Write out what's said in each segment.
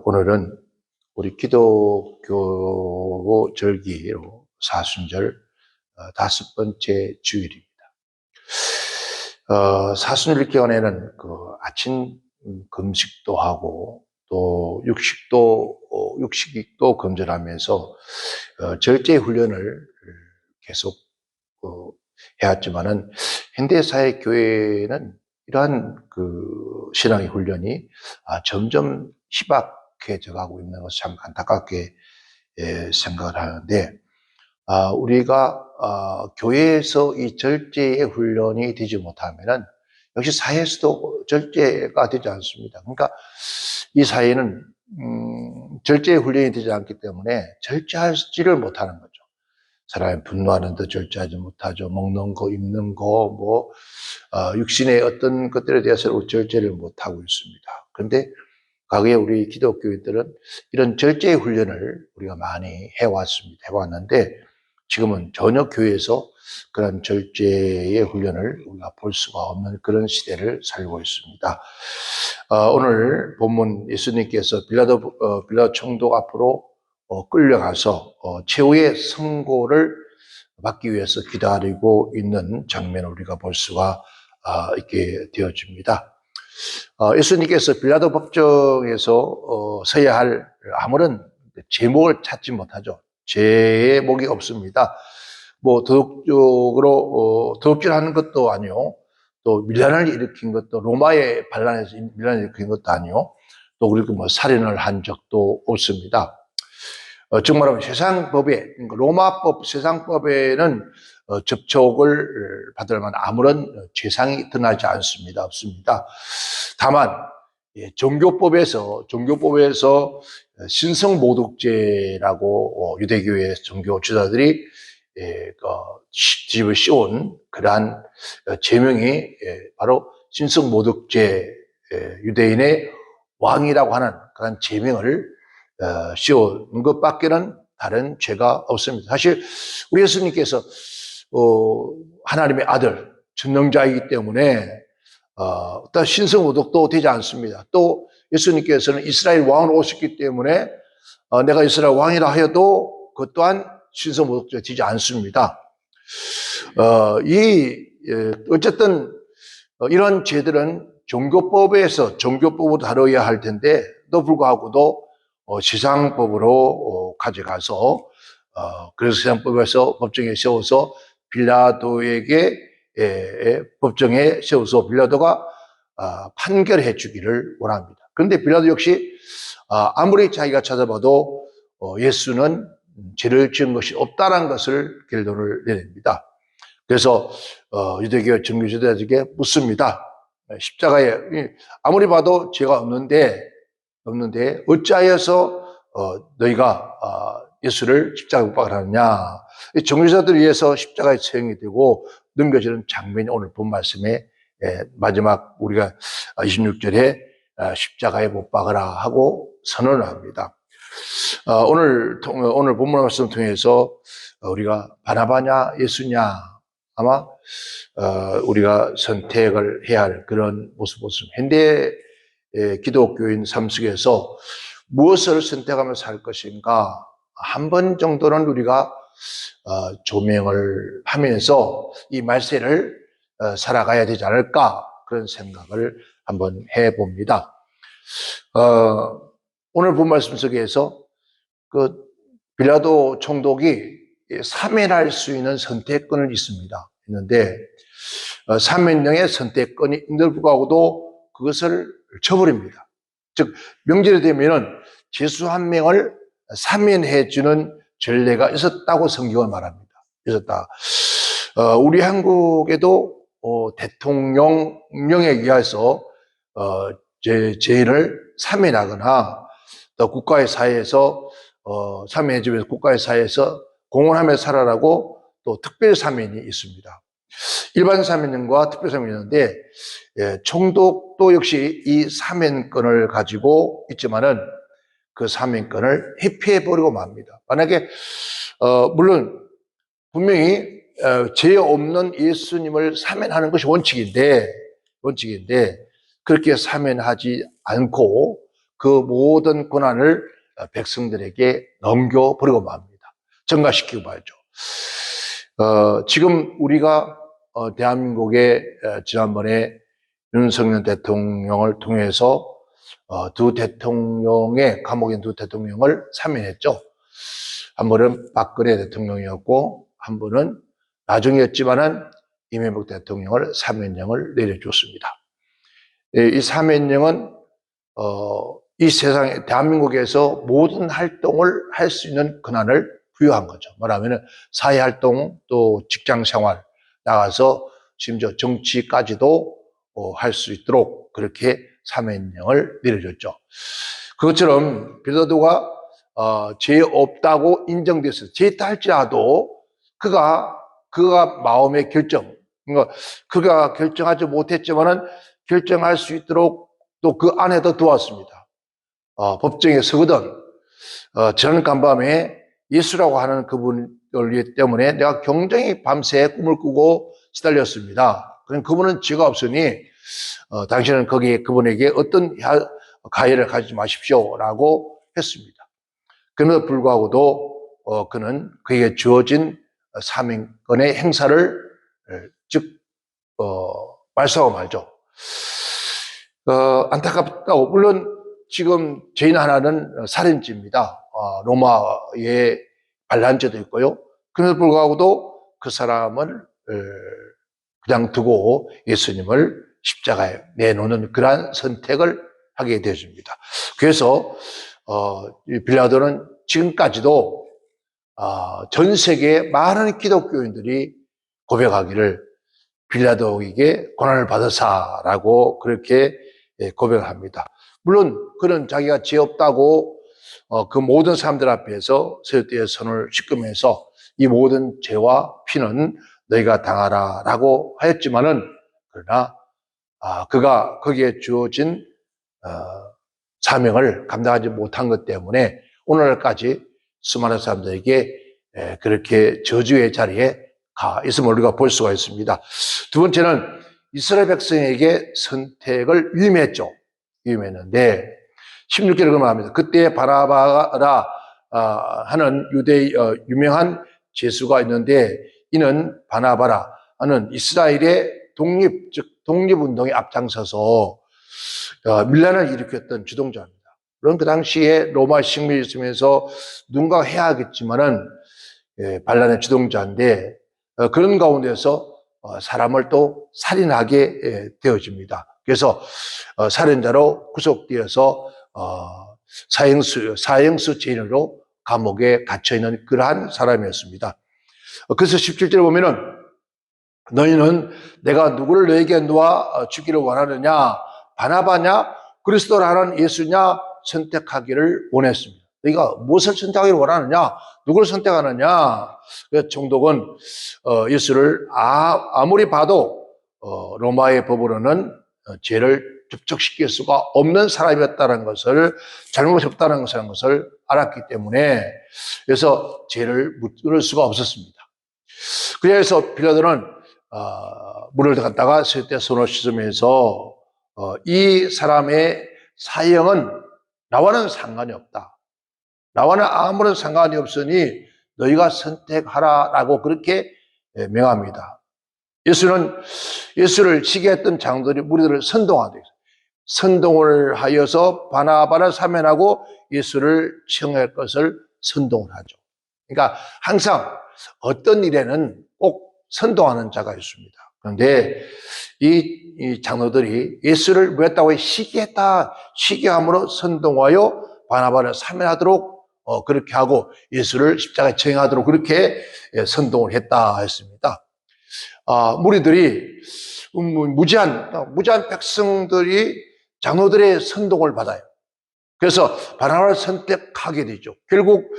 오늘은 우리 기독교 절기로 사순절 다섯 번째 주일입니다. 사순절 기간에는 아침 금식도 하고 또 육식도 금절하면서 절제 훈련을 계속 해왔지만은 현대사회 교회는 이러한 신앙의 훈련이 점점 희박해져 가고 있는 것을 참 안타깝게 생각을 하는데, 우리가 교회에서 이 절제의 훈련이 되지 못하면은 역시 사회에서도 절제가 되지 않습니다. 그러니까 이 사회는 절제의 훈련이 되지 않기 때문에 절제하지를 못하는 거죠. 사람이 분노하는데 절제하지 못하죠. 먹는 거, 입는 거, 육신의 어떤 것들에 대해서 절제를 못하고 있습니다. 그런데 과거에 우리 기독교인들은 이런 절제의 훈련을 우리가 많이 해왔는데, 지금은 전혀 교회에서 그런 절제의 훈련을 우리가 볼 수가 없는 그런 시대를 살고 있습니다. 오늘 본문 예수님께서 빌라도 총독 앞으로 끌려가서 최후의 선고를 받기 위해서 기다리고 있는 장면을 우리가 볼 수가 있게 되어집니다. 예수님께서 빌라도 법정에서 서야 할 아무런 제목을 찾지 못하죠. 제목이 없습니다. 도둑질하는 것도 아니요, 또 밀란을 일으킨 것도, 로마의 반란에서 밀란을 일으킨 것도 아니요, 또 그리고 살인을 한 적도 없습니다. 즉 말하면 세상법에, 로마법, 세상법에는 접촉을 받을 만한 아무런 죄상이 드러나지 않습니다. 없습니다. 다만 종교법에서 신성모독죄라고 유대교의 종교 지도자들이 뒤집어 씌운 그러한 제명이 바로 신성모독죄, 유대인의 왕이라고 하는 그런 제명을 씌운 것밖에는 다른 죄가 없습니다. 사실 우리 예수님께서 하나님의 아들, 전능자이기 때문에 어떤 신성모독도 되지 않습니다. 또 예수님께서는 이스라엘 왕으로 오셨기 때문에 내가 이스라엘 왕이라 하여도 그것 또한 신성모독죄 되지 않습니다. 어쨌든 이런 죄들은 종교법으로 다뤄야 할 텐데, 또 불구하고도 시상법으로 가져가서 그래서 시상법에서 법정에 세워서 빌라도에게 법정에 세워서 빌라도가 판결해 주기를 원합니다. 그런데 빌라도 역시 아무리 자기가 찾아봐도 예수는 죄를 지은 것이 없다는 것을 결론을 내립니다. 그래서 유대교 정교 지도자에게 묻습니다. 십자가에 아무리 봐도 죄가 없는데 어찌하여서 너희가 예수를 십자가에 못 박으느냐. 정죄자들을 위해서 십자가에 처형이 되고 넘겨지는 장면이 오늘 본 말씀의 마지막 우리가 26절에 십자가에 못 박으라 하고 선언을 합니다. 오늘 본문 말씀 통해서 우리가 바나바냐 예수냐, 아마 우리가 선택을 해야 할 그런 모습. 현대 기독교인 삶 속에서 무엇을 선택하며 살 것인가, 한 번 정도는 우리가 조명을 하면서 이 말세를 살아가야 되지 않을까, 그런 생각을 한번 해봅니다. 오늘 본 말씀 속에서 빌라도 총독이 사면할 수 있는 선택권을 있는데 사면령의 선택권이 있는데도 불구하고도 그것을 쳐버립니다. 즉 명절이 되면은 죄수 한 명을 사면해 주는 전례가 있었다고 성경은 말합니다. 있었다. 우리 한국에도 대통령령에 의해서 죄인을 사면하거나 또 국가의 사회에서 사면해 주면서 국가의 사회에서 공헌하며 살아라고 또 특별 사면이 있습니다. 일반 사면령과 특별 사면이 있는데, 총독도 역시 이 사면권을 가지고 있지만은 그 사면권을 회피해버리고 맙니다. 만약에 물론 분명히 죄 없는 예수님을 사면하는 것이 원칙인데 그렇게 사면하지 않고 그 모든 권한을 백성들에게 넘겨버리고 맙니다. 전가시키고 말죠. 지금 우리가 대한민국의 지난번에 윤석열 대통령을 통해서 두 대통령의 감옥에 있는 두 대통령을 사면했죠. 한 번은 박근혜 대통령이었고 한 번은 나중이었지만은 이명박 대통령을 사면령을 내려줬습니다. 이 사면령은 이 세상에 대한민국에서 모든 활동을 할 수 있는 권한을 부여한 거죠. 말하면 사회활동 또 직장생활 나가서 심지어 정치까지도 할 수 있도록 그렇게 사면령을 내려줬죠. 그것처럼 빌라도가 죄 없다고 인정됐어요. 죄다 할지라도 그가 마음의 결정, 그가 결정하지 못했지만은 결정할 수 있도록 또 그 아내도 도왔습니다. 법정에 서거든 저는 간밤에 예수라고 하는 그분을 때문에 내가 굉장히 밤새 꿈을 꾸고 시달렸습니다. 그럼 그분은 죄가 없으니 당신은 거기에 그분에게 어떤 가해를 가지지 마십시오라고 했습니다. 그럼에도 불구하고도 그는 그에게 주어진 사명권의 행사를 말소하고 말죠. 안타깝다고 물론 지금 죄인 하나는 살인죄입니다. 로마의 반란죄도 있고요. 그럼에도 불구하고도 그 사람을 그냥 두고 예수님을 십자가에 내놓는 그러한 선택을 하게 되었습니다. 그래서 빌라도는 지금까지도 전 세계의 많은 기독교인들이 고백하기를 빌라도에게 고난을 받으사라고 그렇게 고백합니다. 물론 그는 자기가 죄 없다고 그 모든 사람들 앞에서 세대의 손을 씻으면서 이 모든 죄와 피는 너희가 당하라라고 하였지만은 그러나 그가 거기에 주어진 사명을 감당하지 못한 것 때문에 오늘날까지 수많은 사람들에게 그렇게 저주의 자리에 가 있음을 우리가 볼 수가 있습니다. 두 번째는 이스라엘 백성에게 선택을 위임했죠. 위임했는데 16절을 말합니다. 그때 바나바라 하는 유대의 유명한 제수가 있는데 이는 바나바라 하는 이스라엘의 독립운동에 앞장서서 밀란을 일으켰던 주동자입니다. 물론 그 당시에 로마 식민이 있으면서 누군가 해야 하겠지만은 반란의 주동자인데 그런 가운데서 사람을 또 살인하게 되어집니다. 그래서 살인자로 구속되어서 사형수 죄인으로 감옥에 갇혀있는 그러한 사람이었습니다. 그래서 17절에 보면은 너희는 내가 누구를 너에게 놓아 주기를 원하느냐 바나바냐 그리스도라는 예수냐 선택하기를 원했습니다. 너희가 무엇을 선택하기를 원하느냐 누구를 선택하느냐. 총독은 예수를 아무리 봐도 로마의 법으로는 죄를 접촉시킬 수가 없는 사람이었다는 것을 잘못했다는 것을 알았기 때문에 그래서 죄를 묻을 수가 없었습니다. 그래서 빌라도는 물을 갖다가 세때 손을 씻으면서 이 사람의 사형은 나와는 상관이 없다. 나와는 아무런 상관이 없으니 너희가 선택하라라고 그렇게 명합니다. 예수를 시기했던 장로들이 무리들을 선동하되 선동을 하여서 바나바를 사면하고 예수를 치용할 것을 선동을 하죠. 그러니까 항상 어떤 일에는 꼭 선동하는 자가 있습니다. 그런데 이 장로들이 예수를 뭐했다고 시기함으로 선동하여 바나바를 사면하도록 그렇게 하고 예수를 십자가에 처형하도록 그렇게 선동을 했다 했습니다. 무리들이 무지한 백성들이 장로들의 선동을 받아요. 그래서 바나바를 선택하게 되죠. 결국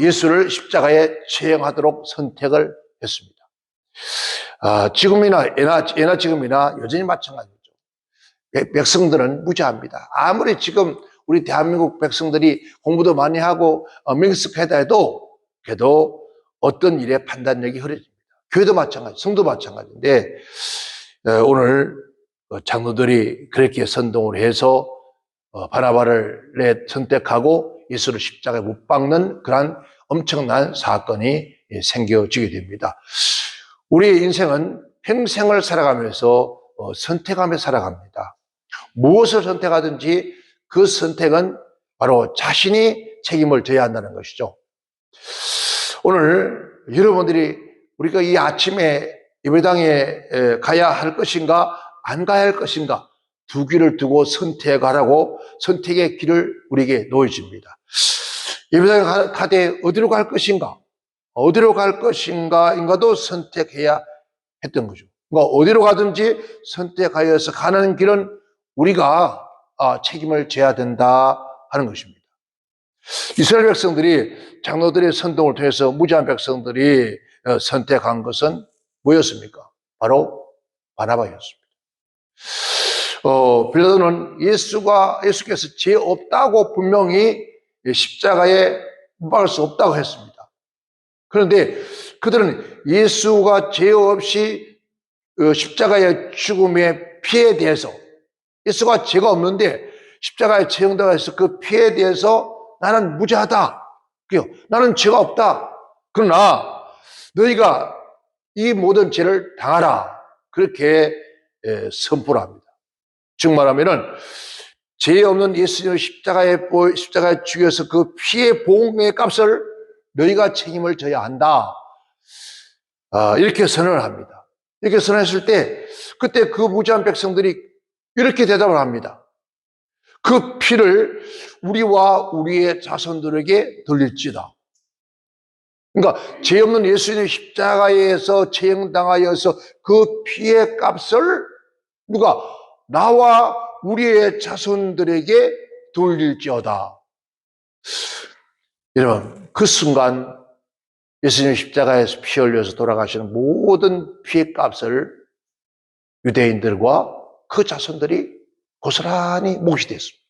예수를 십자가에 처형하도록 선택을 했습니다. 지금이나 예나 지금이나 여전히 마찬가지죠. 백성들은 무지합니다. 아무리 지금 우리 대한민국 백성들이 공부도 많이 하고 명석하다 해도 그래도 어떤 일에 판단력이 흐려집니다. 교회도 마찬가지, 성도 마찬가지인데 오늘 장로들이 그렇게 선동을 해서 바나바를 선택하고 예수를 십자가에 못 박는 그러한 엄청난 사건이 생겨지게 됩니다. 우리의 인생은 평생을 살아가면서 선택하며 살아갑니다. 무엇을 선택하든지 그 선택은 바로 자신이 책임을 져야 한다는 것이죠. 오늘 여러분들이 우리가 이 아침에 예배당에 가야 할 것인가 안 가야 할 것인가 두 길을 두고 선택하라고 선택의 길을 우리에게 놓여집니다. 예배당에 가되 어디로 갈 것인가 인가도 선택해야 했던 거죠. 그러니까 어디로 가든지 선택하여서 가는 길은 우리가 책임을 져야 된다 하는 것입니다. 이스라엘 백성들이 장로들의 선동을 통해서 무지한 백성들이 선택한 것은 뭐였습니까? 바로 바나바였습니다. 빌라도는 예수께서 죄 없다고 분명히 십자가에 못 박을 수 없다고 했습니다. 그런데 그들은 예수가 죄 없이 십자가의 죽음의 피해에 대해서 예수가 죄가 없는데 십자가에 처형당해서 그 피해에 대해서 나는 무죄하다. 나는 죄가 없다. 그러나 너희가 이 모든 죄를 당하라. 그렇게 선포를 합니다. 즉 말하면은 죄 없는 예수님을 십자가에 죽여서 그 피해 보응의 값을 너희가 책임을 져야 한다. 이렇게 선언을 합니다. 이렇게 선언했을 때 그때 그 무지한 백성들이 이렇게 대답을 합니다. 그 피를 우리와 우리의 자손들에게 돌릴지다. 그러니까 죄 없는 예수님의 십자가에서 처형당하여서 그 피의 값을 누가 나와 우리의 자손들에게 돌릴지어다. 여러분, 그 순간 예수님 십자가에서 피 흘려서 돌아가시는 모든 피의 값을 유대인들과 그 자손들이 고스란히 몫이 됐습니다.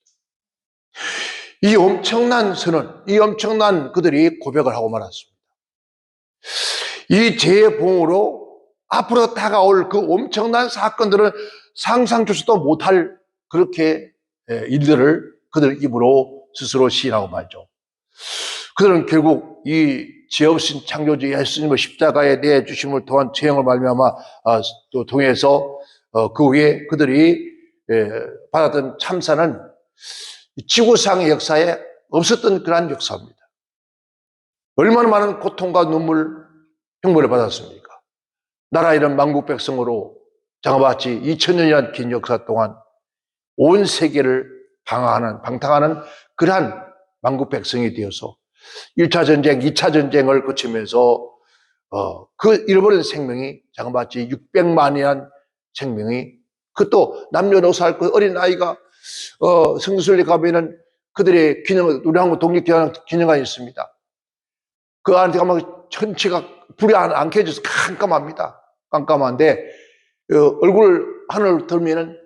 이 엄청난 선언, 이 엄청난 그들이 고백을 하고 말았습니다. 이 죄의 봉으로 앞으로 다가올 그 엄청난 사건들은 상상조차도 못할 그렇게 일들을 그들 입으로 스스로 시인하고 말죠. 그들은 결국 이 죄 없인 창조주 예수님의 십자가에 내주심을 통한 죄형을 말미암아 또 통해서 그 후에 그들이 받았던 참사는 지구상의 역사에 없었던 그러한 역사입니다. 얼마나 많은 고통과 눈물, 형벌을 받았습니까? 나라 이런 만국 백성으로 장아같이 2000년이란 긴 역사 동안 온 세계를 방탕하는 그러한 만국 백성이 되어서 1차 전쟁, 2차 전쟁을 거치면서 그 잃어버린 생명이 장아같이 600만이란 생명이 그것도 남녀노소 그 어린 아이가 성수순례 가면은 그들의 기념, 우리 한국 독립기념관이 있습니다. 그 안에 가면 전체가 불이 안 켜져서 깜깜합니다. 깜깜한데 얼굴 하늘을 들면은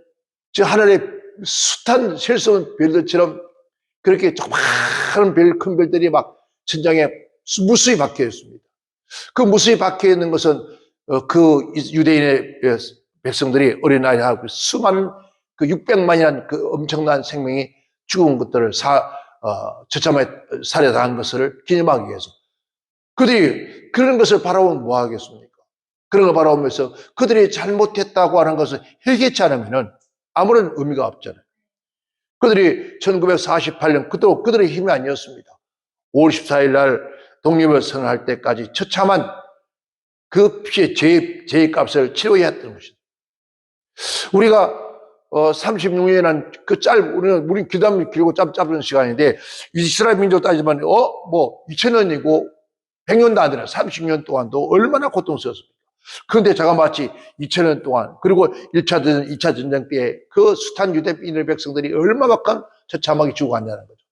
저 하늘에 숱한 셀 수 없는 별들처럼 그렇게 조그마한 큰 별들이 막 천장에 무수히 박혀 있습니다. 그 무수히 박혀 있는 것은 그 유대인의 백성들이 어린아이하고 수많은 그 600만이라는 그 엄청난 생명이 죽은 것들을 처참하게 살해당한 것을 기념하기 위해서 그들이 그런 것을 바라보면 뭐 하겠습니까? 그런 걸 바라보면서 그들이 잘못했다고 하는 것을 회개치 않으면은 아무런 의미가 없잖아요. 그들이 1948년 그들의 힘이 아니었습니다. 5월 14일 날 독립을 선언할 때까지 처참한 그 피해 죄의 값을 치러야 했던 것입니다. 우리가 36년이라는 우리 기담이 길고 짧은 시간인데 이스라엘 민족 따지면 2000년이고 100년도 안 되나 30년 동안도 얼마나 고통스럽습니까? 그런데 자가마치 2000년 동안 그리고 1차 전쟁, 2차 전쟁 때 그 숱한 유대인의 백성들이 얼마만큼 처참하게 죽어갔냐는 거죠.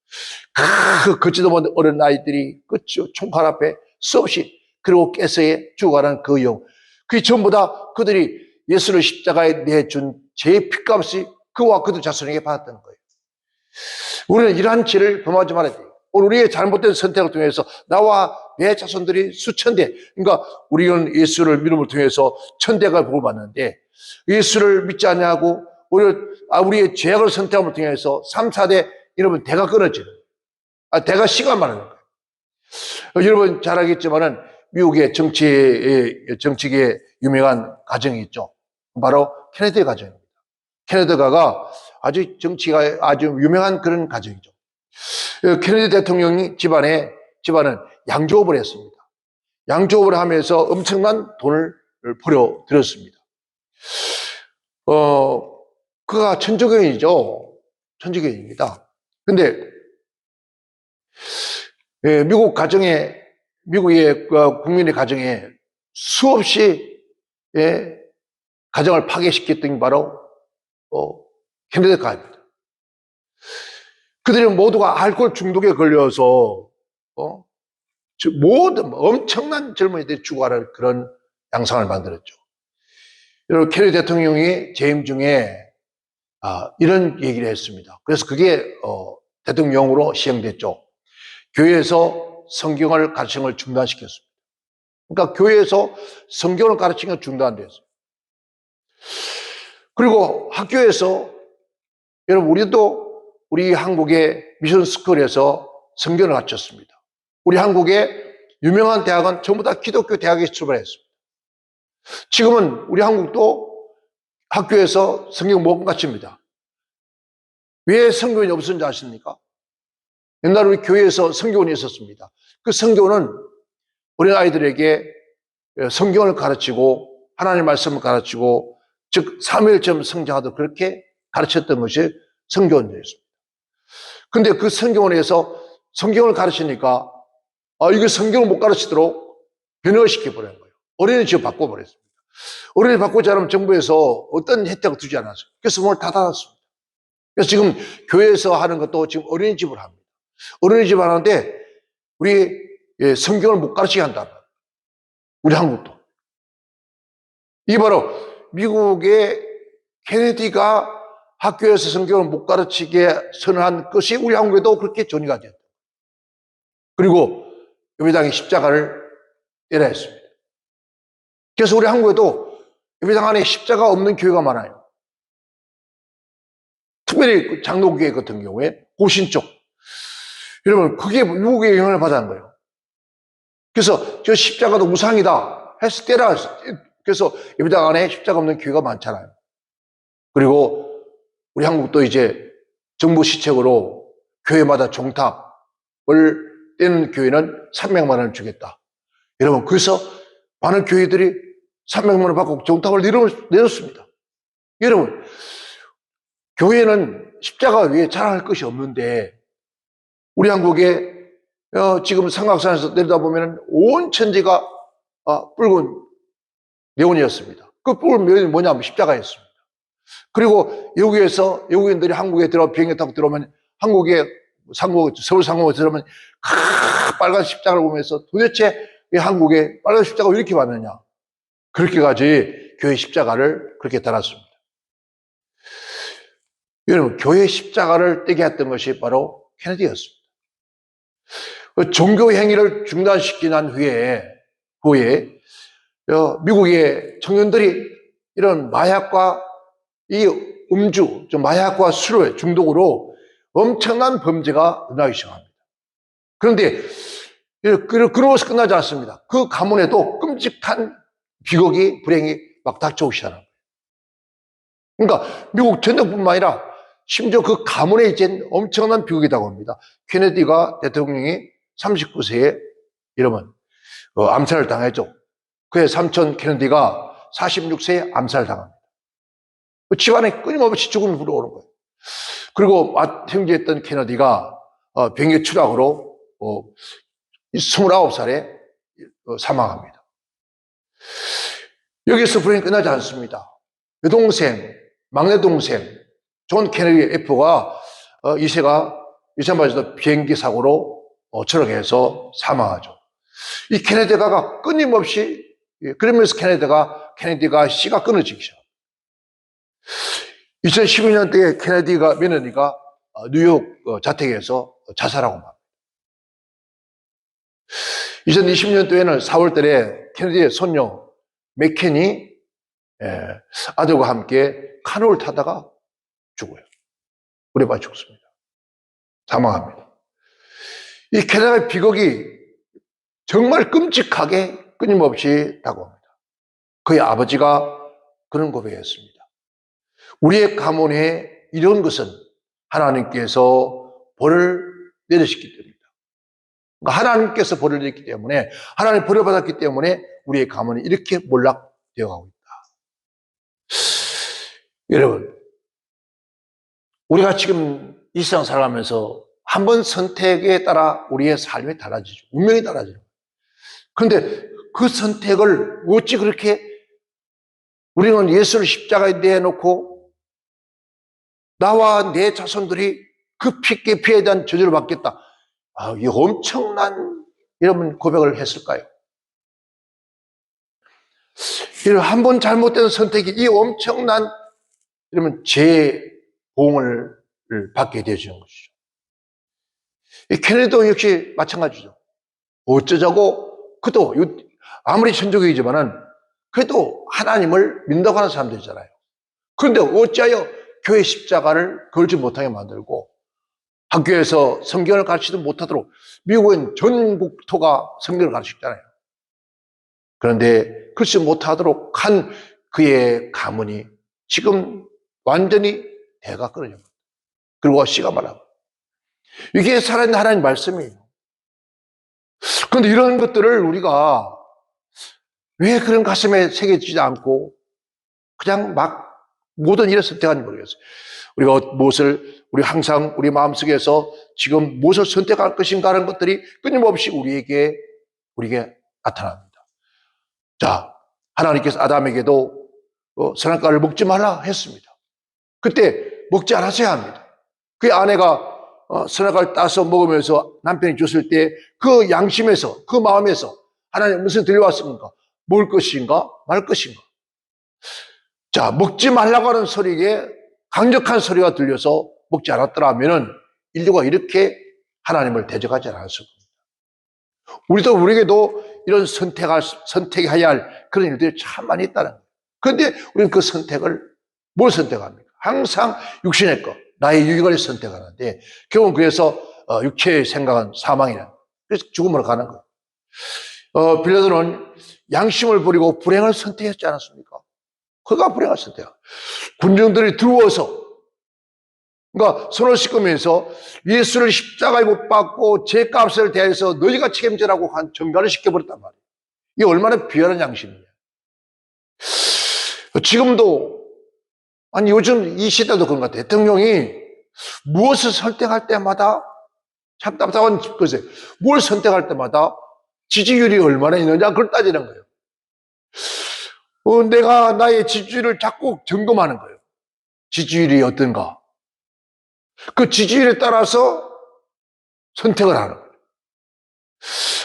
그 걷지도 못한 어린 아이들이 그 총칼 앞에 수없이 그리고 깨서에 죽어가는 그 영. 그게 전부 다 그들이 예수를 십자가에 내준 죄의 핏값이 그와 그들 자손에게 받았다는 거예요. 우리는 이러한 죄를 범하지 말아야 돼요. 오늘 우리의 잘못된 선택을 통해서 나와 내 자손들이 수천 대, 그러니까 우리는 예수를 믿음을 통해서 천대가 복을 받는데 예수를 믿지 않냐고 우리의 죄악을 선택함을 통해서 3, 4대 이러면 대가 끊어지는 거예요. 대가 씨가 말하는 거예요. 여러분 잘 알겠지만은 미국의 정치계에 유명한 가정이 있죠. 바로 케네디 가정입니다. 케네디가 아주 정치가 아주 유명한 그런 가정이죠. 케네디 대통령이 집안은 양조업을 했습니다. 양조업을 하면서 엄청난 돈을 벌어들였습니다. 그가 천주교인이죠. 천주교인입니다. 근데 미국의 국민의 가정에 수없이 가정을 파괴시켰던 게 바로 케네디 가입니다. 그들은 모두가 알코올 중독에 걸려서 모든 엄청난 젊은이들이 죽어가는 그런 양상을 만들었죠. 여러분 케네디 대통령이 재임 중에 이런 얘기를 했습니다. 그래서 그게 대통령으로 시행됐죠. 교회에서 성경을 가르치는 걸 중단시켰습니다. 그러니까 교회에서 성경을 가르치는 걸 중단됐습니다. 그리고 학교에서 여러분 우리 한국의 미션 스쿨에서 성경을 가르쳤습니다. 우리 한국의 유명한 대학은 전부 다 기독교 대학에서 출발했습니다. 지금은 우리 한국도 학교에서 성경 못 가르칩니다. 왜 성경이 없었는지 아십니까? 옛날 우리 교회에서 성경원이 있었습니다. 그 성경원은 어린 아이들에게 성경을 가르치고 하나님의 말씀을 가르치고 즉 사무엘처럼 성장하도록 그렇게 가르쳤던 것이 성경원이었습니다. 근데 그 성경원에서 성경을 가르치니까 이거 성경을 못 가르치도록 변형시켜버린 거예요. 어린이집 바꿔버렸습니다. 어린이집 바꾸지 않으면 정부에서 어떤 혜택을 두지 않았어요. 그래서 문을 다 닫았습니다. 그래서 지금 교회에서 하는 것도 지금 어린이집을 합니다. 어린이집 하는데 우리 성경을 못 가르치게 한다. 우리 한국도. 이게 바로 미국의 케네디가 학교에서 성경을 못 가르치게 선언한 것이 우리 한국에도 그렇게 전이가 됐다. 그리고 예배당에 십자가를 떼라 했습니다. 그래서 우리 한국에도 예배당 안에 십자가 없는 교회가 많아요. 특별히 장로교회 같은 경우에 고신 쪽. 여러분 그게 미국의 영향을 받은 거예요. 그래서 저 십자가도 우상이다 해서 떼라 했어요. 그래서 예배당 안에 십자가 없는 교회가 많잖아요. 그리고 우리 한국도 이제 정부 시책으로 교회마다 종탑을 떼는 교회는 300만 원을 주겠다. 여러분 그래서 많은 교회들이 300만 원을 받고 종탑을 내놓습니다. 여러분 교회는 십자가 위에 자랑할 것이 없는데 우리 한국에 지금 삼각산에서 내려다보면 온 천지가 붉은 네온이었습니다. 그 붉은 네온이 뭐냐면 십자가였습니다. 그리고 외국인들이 한국에 비행기 타고 들어오면 서울 상공에 들어오면 빨간 십자가를 보면서 도대체 이 한국에 빨간 십자가가 왜 이렇게 많느냐. 그렇게까지 교회 십자가를 그렇게 달았습니다. 여러분 교회 십자가를 떼게 했던 것이 바로 케네디였습니다. 종교 행위를 중단시킨 후에 미국의 청년들이 이런 마약과 이 음주, 마약과 술의 중독으로 엄청난 범죄가 일어나기 시작합니다. 그런데 그러고서 끝나지 않습니다. 그 가문에도 끔찍한 비극이 불행이 막 닥쳐오기 시작합니다. 그러니까 미국 전역뿐만 아니라 심지어 그 가문에 이제 엄청난 비극이라고 합니다. 케네디가 대통령이 39세에 이러면 암살을 당했죠. 그의 삼촌 케네디가 46세에 암살을 당합니다. 집안에 끊임없이 죽음이 불어오는 거예요. 그리고 형제였던 케네디가 병의 추락으로 29살에 사망합니다. 여기서 불행이 끝나지 않습니다. 여동생, 막내 동생 존 케네디 F가 이세마저도 비행기 사고로 추락해서 사망하죠. 이 케네디가 끊임없이 그러면서 케네디가 씨가 끊어지기 시작합니다. 2012년도에 케네디가 며느리가 뉴욕 자택에서 자살하고 맙니다. 2020년도에는 4월달에 케네디의 손녀 맥켄이 아들과 함께 카누를 타다가 죽어요. 물에 빠져 죽습니다. 사망합니다. 이 캐나다의 비극이 정말 끔찍하게 끊임없이 다가옵니다. 그의 아버지가 그런 고백했습니다. 우리의 가문에 이런 것은 하나님께서 벌을 내리셨기 때문이다. 그러니까 하나님께서 벌을 내렸기 때문에, 하나님 벌을 받았기 때문에 우리의 가문이 이렇게 몰락되어 가고 있다. 여러분, 우리가 지금 이 세상 살아가면서 한 번 선택에 따라 우리의 삶이 달라지죠. 운명이 달라져요. 그런데 그 선택을 어찌 그렇게 우리는 예수를 십자가에 내놓고 나와 내 자손들이 그 피에 대한 저주를 받겠다. 이 엄청난 이런 고백을 했을까요? 한 번 잘못된 선택이 이 엄청난 이러면 재보응을 받게 되어지는 것이죠. 이 케네디도 역시 마찬가지죠. 어쩌자고 그도 아무리 천주교이지만은 그래도 하나님을 믿는다고 하는 사람들이잖아요. 그런데 어찌하여 교회 십자가를 걸지 못하게 만들고 학교에서 성경을 가르치지 못하도록 미국은 전국토가 성경을 가르치잖아요. 그런데 그렇지 못하도록 한 그의 가문이 지금 완전히 대가 끊어져. 그리고 씨가 말하고. 이게 살아있는 하나님 말씀이에요. 그런데 이런 것들을 우리가 왜 그런 가슴에 새겨지지 않고 그냥 막 모든 일을 선택하는지 모르겠어요. 우리가 우리 항상 우리 마음속에서 지금 무엇을 선택할 것인가 하는 것들이 끊임없이 우리에게 나타납니다. 자, 하나님께서 아담에게도 선악과를 먹지 말라 했습니다. 그때 먹지 않았어야 합니다. 그의 아내가 선악과를 따서 먹으면서 남편이 줬을 때 그 양심에서, 그 마음에서 하나님 무슨 들려왔습니까? 먹을 것인가 말 것인가? 자, 먹지 말라고 하는 소리에 강력한 소리가 들려서 먹지 않았더라면은 인류가 이렇게 하나님을 대적하지 않았을 겁니다. 우리에게도 이런 선택해야 할 그런 일들이 참 많이 있다는 거예요. 그런데 우리는 그 선택을 뭘 선택합니까? 항상 육신의 것, 나의 유익을 선택하는데 결국은 그래서 육체의 생각은 사망이라. 그래서 죽음으로 가는 거예요. 빌라도는 양심을 버리고 불행을 선택했지 않았습니까? 그가 불행을 선택한 군중들이 들어와서 그러니까 손을 씻으면서 예수를 십자가에 못 박고 죄값을 대해서 너희가 책임지라고 한 전가를 시켜버렸단 말이에요. 이게 얼마나 비열한 양심이냐. 지금도 아니 요즘 이 시대도 그런 것 같아요. 대통령이 무엇을 선택할 때마다 참 답답한 것이에요. 뭘 선택할 때마다 지지율이 얼마나 있느냐 그걸 따지는 거예요. 내가 나의 지지율을 자꾸 점검하는 거예요. 지지율이 어떤가? 그 지지율에 따라서 선택을 하는 거예요.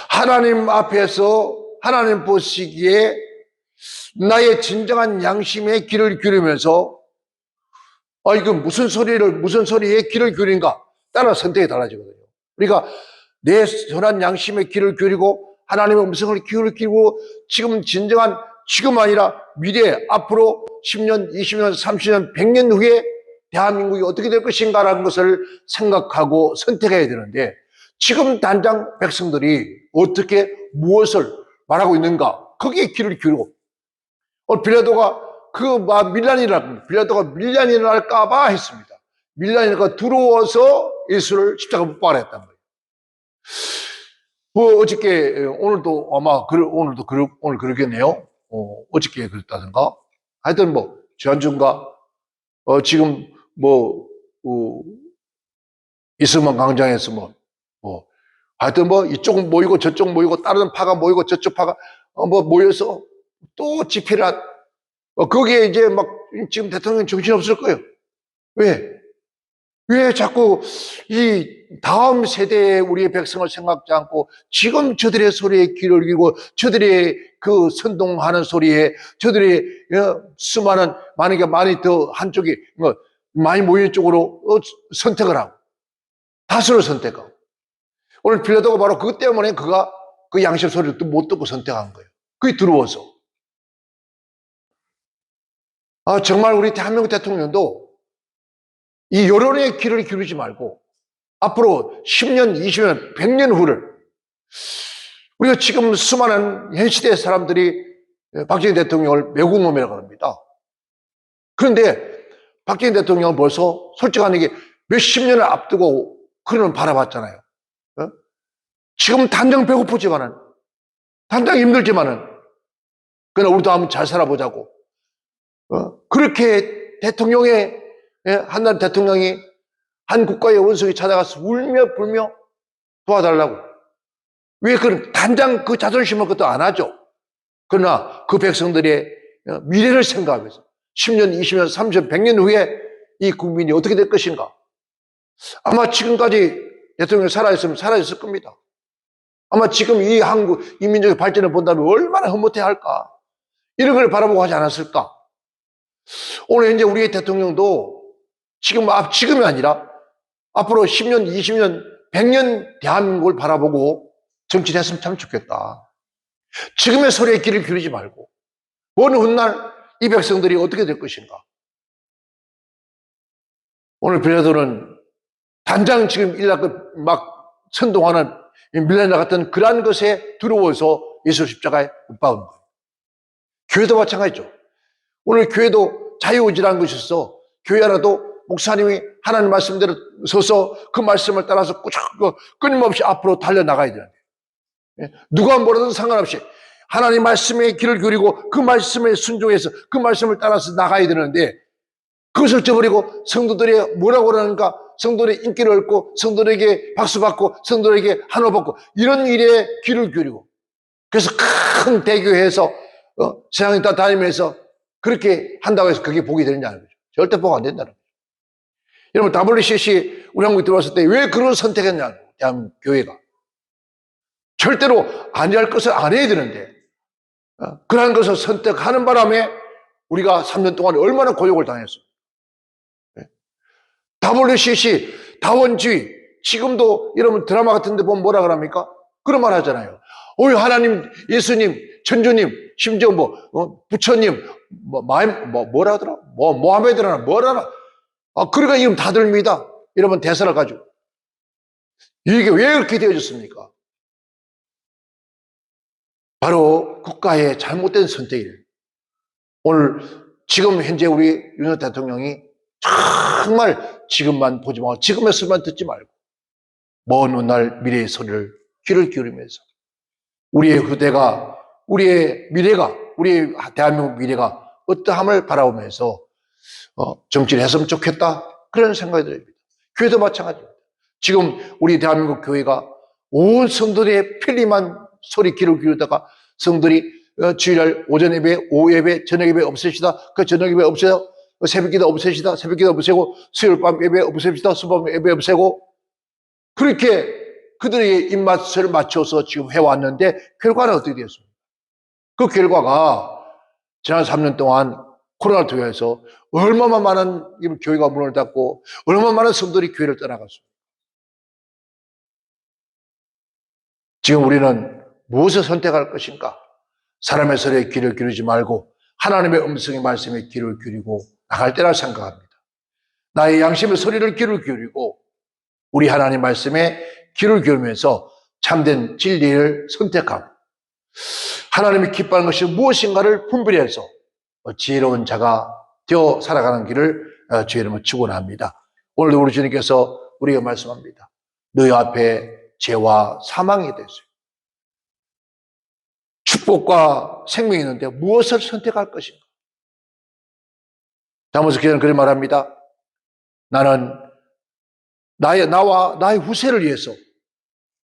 하나님 앞에서 하나님 보시기에 나의 진정한 양심에 귀를 기울이면서 이거 무슨 소리에 귀를 기울인가 따라 선택이 달라지거든요. 그러니까 내 선한 양심에 귀를 기울이고 하나님의 음성을 기울이고 지금 아니라 미래 앞으로 10년, 20년, 30년, 100년 후에 대한민국이 어떻게 될 것인가라는 것을 생각하고 선택해야 되는데 지금 당장 백성들이 어떻게 무엇을 말하고 있는가 거기에 귀를 기울이고 빌라도가 빌라도가 밀란이 일어날까봐 했습니다. 밀란이 들어와서 예수를 십자가 못 박았단 거예요. 어저께 오늘도 아마 오늘 그러겠네요. 어저께 그랬다든가 하여튼 지난주인가 지금 이승만 광장에서 하여튼 이쪽 모이고 저쪽 모이고 다른 파가 모이고 저쪽 파가 모여서 또 집회를 거기에 이제 지금 대통령 정신없을 거예요. 왜 자꾸 이 다음 세대의 우리의 백성을 생각지 않고 지금 저들의 소리에 귀를 기울이고 저들의 그 선동하는 소리에 저들의 수많은 만약에 많이 더 한쪽이 많이 모이는 쪽으로 선택을 하고 다수를 선택하고 오늘 빌라도가 바로 그것 때문에 그가 그 양심 소리를 못 듣고 선택한 거예요. 그게 들어와서 정말 우리 대한민국 대통령도 이 여론의 귀를 기울이지 말고 앞으로 10년, 20년, 100년 후를 우리가 지금 수많은 현 시대 사람들이 박정희 대통령을 매국노이라고 합니다. 그런데 박정희 대통령은 벌써 솔직한 얘기 몇십 년을 앞두고 그런 바라봤잖아요. 지금 당장 배고프지만은, 당장 힘들지만은, 그러나 우리도 한번 잘 살아보자고. 그렇게 대통령의, 한나라 대통령이 한 국가의 원석이 찾아가서 울며 불며 도와달라고. 왜 그런, 당장 그 자존심을 그것도 안 하죠. 그러나 그 백성들의 미래를 생각하면서 10년, 20년, 30년, 100년 후에 이 국민이 어떻게 될 것인가. 아마 지금까지 대통령이 살아있으면 살아있을 겁니다. 아마 지금 이 한국, 이 민족의 발전을 본다면 얼마나 흐뭇해 할까. 이런 걸 바라보고 하지 않았을까. 오늘 이제 우리의 대통령도 지금이 아니라 앞으로 10년, 20년, 100년 대한민국을 바라보고 정치를 했으면 참 좋겠다. 지금의 소리에 귀를 기울이지 말고 어느 훗날 이 백성들이 어떻게 될 것인가. 오늘 빌라도는 당장 지금 일nak 막 선동하는 밀레나 같은 그러한 것에 두려워서 예수 십자가에 못 박은 거예요. 교회도 마찬가지죠. 오늘 교회도 자유의지라는 것이 있어. 교회 하나도 목사님이 하나님 말씀대로 서서 그 말씀을 따라서 끊임없이 앞으로 달려나가야 되는데, 누가 뭐라든 상관없이 하나님 말씀에 귀를 기울이고 그 말씀에 순종해서 그 말씀을 따라서 나가야 되는데, 그것을 저버리고 성도들이 뭐라고 그러는가, 성도들의 인기를 얻고 성도들에게 박수받고 성도들에게 환호받고 이런 일에 귀를 기울이고, 그래서 큰 대교회에서 세상에 다 다니면서 그렇게 한다고 해서 그게 복이 되느냐는 거죠. 절대 복 안 된다는 거죠. 여러분, WCC 우리 한국에 들어왔을 때 왜 그런 선택했냐고, 대한민국 교회가. 절대로 아니할 것을 안 해야 되는데, 그러한 것을 선택하는 바람에 우리가 3년 동안 얼마나 고욕을 당했어요. WCC, 다원주의, 지금도 여러분 드라마 같은 데 보면 뭐라 그럽니까? 그런 말 하잖아요. 하나님, 예수님, 천주님, 심지어 부처님, 뭐라 하더라? 모하메드라나 뭐라나. 그러니까 이름 다 들립니다. 여러분, 대사를 가지고. 이게 왜 그렇게 되어졌습니까? 바로 국가의 잘못된 선택이에요. 오늘, 지금 현재 우리 윤석열 대통령이 정말 지금만 보지 말고, 지금의 소리만 듣지 말고, 먼 훗날 미래의 소리를 귀를 기울이면서, 우리의 후대가, 우리의 미래가, 우리의 대한민국 미래가 어떠함을 바라보면서, 정치를 했으면 좋겠다. 그런 생각이 듭니다. 교회도 마찬가지입니다. 지금 우리 대한민국 교회가 온 성도들의 편리만 소리 귀를 기울이다가 성도들이 주일날 오전 예배, 오후 예배, 저녁 예배 없애시다. 그 저녁 예배 없애요. 새벽 기도 없애시다. 새벽 기도 없애고, 수요일 밤 예배 없애시다. 수밤 예배 없애고, 그렇게 그들의 입맛을 맞춰서 지금 해왔는데, 결과는 어떻게 되었습니까? 그 결과가 지난 3년 동안 코로나를 통해서 얼마나 많은 교회가 문을 닫고, 얼마나 많은 성도들이 교회를 떠나갔습니까? 지금 우리는 무엇을 선택할 것인가? 사람의 소리에 귀를 기울이지 말고 하나님의 음성의 말씀에 귀를 기울이고 나갈 때라 생각합니다. 나의 양심의 소리를 귀를 기울이고 우리 하나님 말씀에 귀를 기울이면서 참된 진리를 선택하고 하나님이 기뻐하는 것이 무엇인가를 분별해서 지혜로운 자가 되어 살아가는 길을 주의 이름으로 축원합니다. 오늘도 우리 주님께서 우리에게 말씀합니다. 너희 앞에 죄와 사망이 됐어요. 축복과 생명이 있는데 무엇을 선택할 것인가? 잠언서 기자는 그렇게 말합니다. 나는 나와 나의 후세를 위해서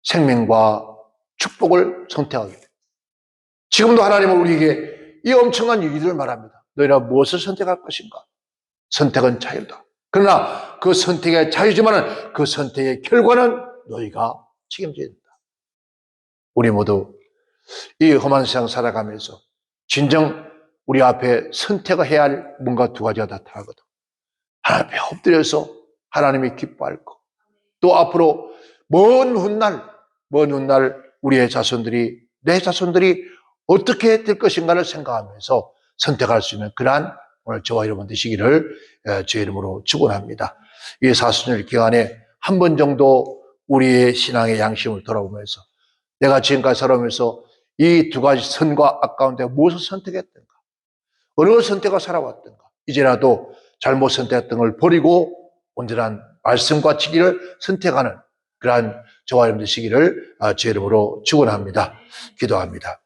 생명과 축복을 선택하게 돼. 지금도 하나님은 우리에게 이 엄청난 얘기들을 말합니다. 너희가 무엇을 선택할 것인가? 선택은 자유다. 그러나 그 선택의 자유지만 그 선택의 결과는 너희가 책임져야 된다. 우리 모두 이 험한 세상 살아가면서 진정 우리 앞에 선택을 해야 할 뭔가 두 가지가 나타나거든. 하나님 앞에 엎드려서 하나님이 기뻐할 것. 또 앞으로 먼 훗날 우리의 자손들이, 내 자손들이 어떻게 될 것인가를 생각하면서 선택할 수 있는 그러한 오늘 저와 여러분 되시기를 주의 이름으로 축원합니다. 이 사순절 기간에 한 번 정도 우리의 신앙의 양심을 돌아보면서 내가 지금까지 살아오면서 이 두 가지 선과 악 가운데 무엇을 선택했던가? 어느 걸 선택하고 살아왔던가? 이제라도 잘못 선택했던 걸 버리고 온전한 말씀과 진리를 선택하는 그러한 저와 여러분 되시기를 주의 이름으로 축원합니다. 기도합니다.